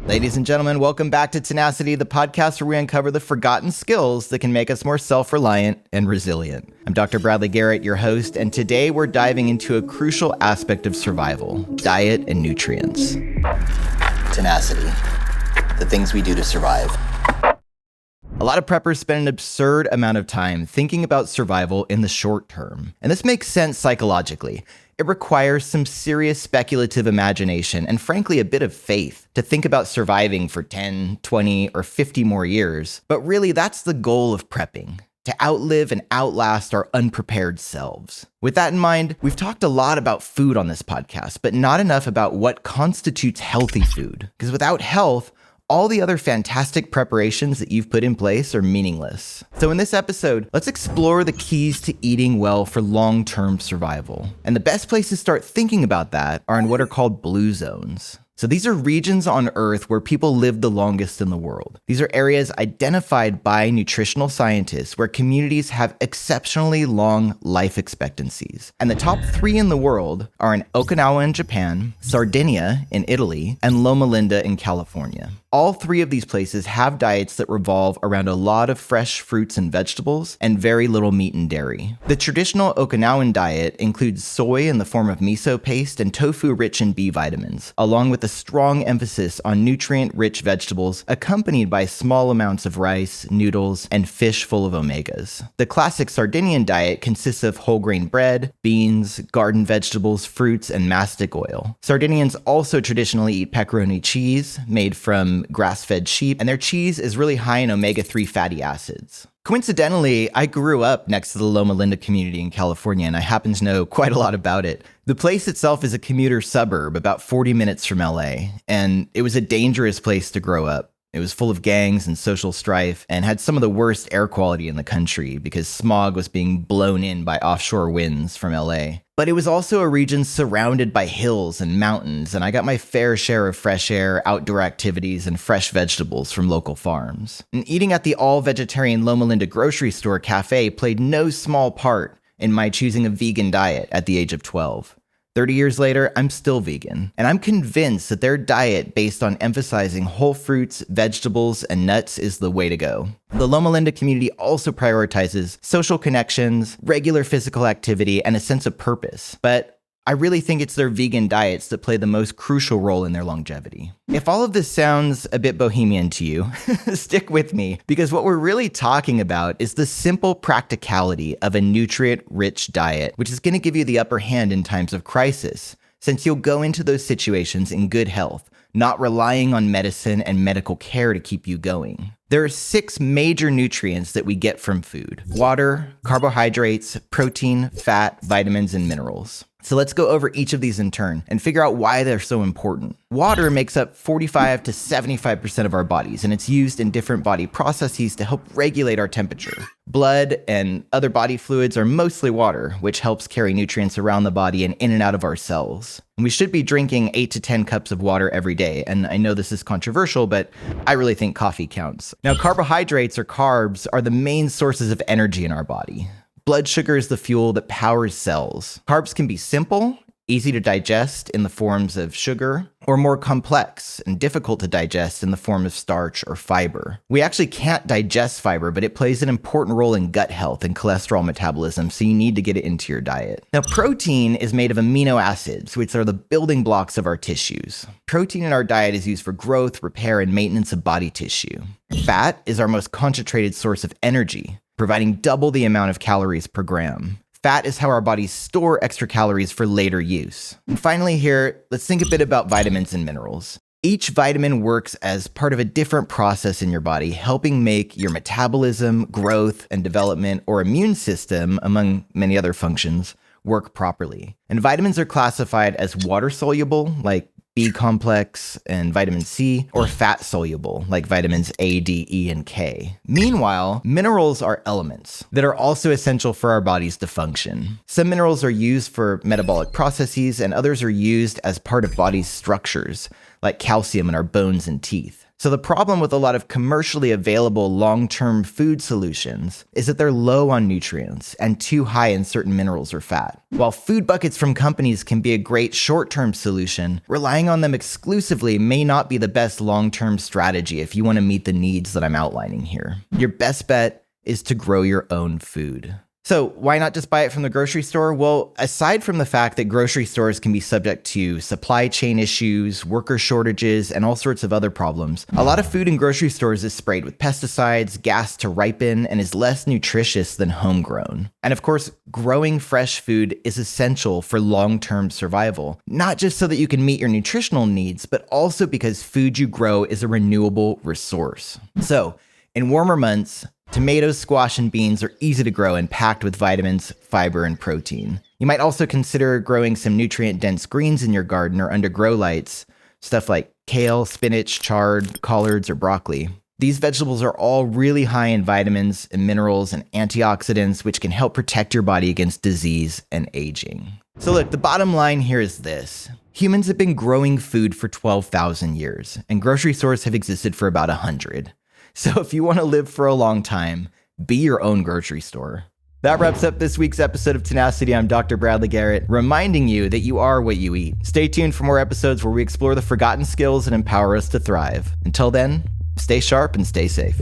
Ladies and gentlemen, welcome back to Tenacity, the podcast where we uncover the forgotten skills that can make us more self-reliant and resilient. I'm Dr. Bradley Garrett, your host, and today we're diving into a crucial aspect of survival, diet and nutrients. Tenacity, the things we do to survive. A lot of preppers spend an absurd amount of time thinking about survival in the short term, and this makes sense psychologically. It requires some serious speculative imagination and frankly a bit of faith to think about surviving for 10, 20, or 50 more years. But really, that's the goal of prepping, to outlive and outlast our unprepared selves. With that in mind, we've talked a lot about food on this podcast, but not enough about what constitutes healthy food. Because without health, all the other fantastic preparations that you've put in place are meaningless. So in this episode, let's explore the keys to eating well for long-term survival. And the best place to start thinking about that are in what are called blue zones. So these are regions on Earth where people live the longest in the world. These are areas identified by nutritional scientists where communities have exceptionally long life expectancies. And the top 3 in the world are in Okinawa in Japan, Sardinia in Italy, and Loma Linda in California. All 3 of these places have diets that revolve around a lot of fresh fruits and vegetables and very little meat and dairy. The traditional Okinawan diet includes soy in the form of miso paste and tofu rich in B vitamins, along with a strong emphasis on nutrient-rich vegetables accompanied by small amounts of rice, noodles, and fish full of omegas. The classic Sardinian diet consists of whole grain bread, beans, garden vegetables, fruits, and mastic oil. Sardinians also traditionally eat pepperoni cheese made from grass-fed sheep, and their cheese is really high in omega-3 fatty acids. Coincidentally, I grew up next to the Loma Linda community in California, and I happen to know quite a lot about it. The place itself is a commuter suburb about 40 minutes from LA, and it was a dangerous place to grow up. It was full of gangs and social strife and had some of the worst air quality in the country because smog was being blown in by offshore winds from LA. But it was also a region surrounded by hills and mountains, and I got my fair share of fresh air, outdoor activities, and fresh vegetables from local farms. And eating at the all-vegetarian Loma Linda grocery store cafe played no small part in my choosing a vegan diet at the age of 12. 30 years later, I'm still vegan, and I'm convinced that their diet based on emphasizing whole fruits, vegetables, and nuts is the way to go. The Loma Linda community also prioritizes social connections, regular physical activity, and a sense of purpose, but I really think it's their vegan diets that play the most crucial role in their longevity. If all of this sounds a bit bohemian to you, stick with me, because what we're really talking about is the simple practicality of a nutrient-rich diet, which is going to give you the upper hand in times of crisis, since you'll go into those situations in good health, not relying on medicine and medical care to keep you going. There are 6 major nutrients that we get from food: water, carbohydrates, protein, fat, vitamins, and minerals. So let's go over each of these in turn and figure out why they're so important. Water makes up 45 to 75% of our bodies, and it's used in different body processes to help regulate our temperature. Blood and other body fluids are mostly water, which helps carry nutrients around the body and in and out of our cells. And we should be drinking 8 to 10 cups of water every day, and I know this is controversial, but I really think coffee counts. Now, carbohydrates or carbs are the main sources of energy in our body. Blood sugar is the fuel that powers cells. Carbs can be simple, easy to digest in the forms of sugar, or more complex and difficult to digest in the form of starch or fiber. We actually can't digest fiber, but it plays an important role in gut health and cholesterol metabolism, so you need to get it into your diet. Now, protein is made of amino acids, which are the building blocks of our tissues. Protein in our diet is used for growth, repair, and maintenance of body tissue. Fat is our most concentrated source of energy, providing double the amount of calories per gram. Fat is how our bodies store extra calories for later use. And finally here, let's think a bit about vitamins and minerals. Each vitamin works as part of a different process in your body, helping make your metabolism, growth, and development, or immune system, among many other functions, work properly. And vitamins are classified as water-soluble, like B complex and vitamin C, or fat soluble, like vitamins A, D, E, and K. Meanwhile, minerals are elements that are also essential for our bodies to function. Some minerals are used for metabolic processes, and others are used as part of body's structures, like calcium in our bones and teeth. So the problem with a lot of commercially available long-term food solutions is that they're low on nutrients and too high in certain minerals or fat. While food buckets from companies can be a great short-term solution, relying on them exclusively may not be the best long-term strategy if you want to meet the needs that I'm outlining here. Your best bet is to grow your own food. So why not just buy it from the grocery store? Well, aside from the fact that grocery stores can be subject to supply chain issues, worker shortages, and all sorts of other problems, a lot of food in grocery stores is sprayed with pesticides, gassed to ripen, and is less nutritious than homegrown. And of course, growing fresh food is essential for long-term survival, not just so that you can meet your nutritional needs, but also because food you grow is a renewable resource. So, in warmer months, tomatoes, squash, and beans are easy to grow and packed with vitamins, fiber, and protein. You might also consider growing some nutrient-dense greens in your garden or under grow lights, stuff like kale, spinach, chard, collards, or broccoli. These vegetables are all really high in vitamins and minerals and antioxidants, which can help protect your body against disease and aging. So look, the bottom line here is this. Humans have been growing food for 12,000 years, and grocery stores have existed for about 100. So if you want to live for a long time, be your own grocery store. That wraps up this week's episode of Tenacity. I'm Dr. Bradley Garrett, reminding you that you are what you eat. Stay tuned for more episodes where we explore the forgotten skills that empower us to thrive. Until then, stay sharp and stay safe.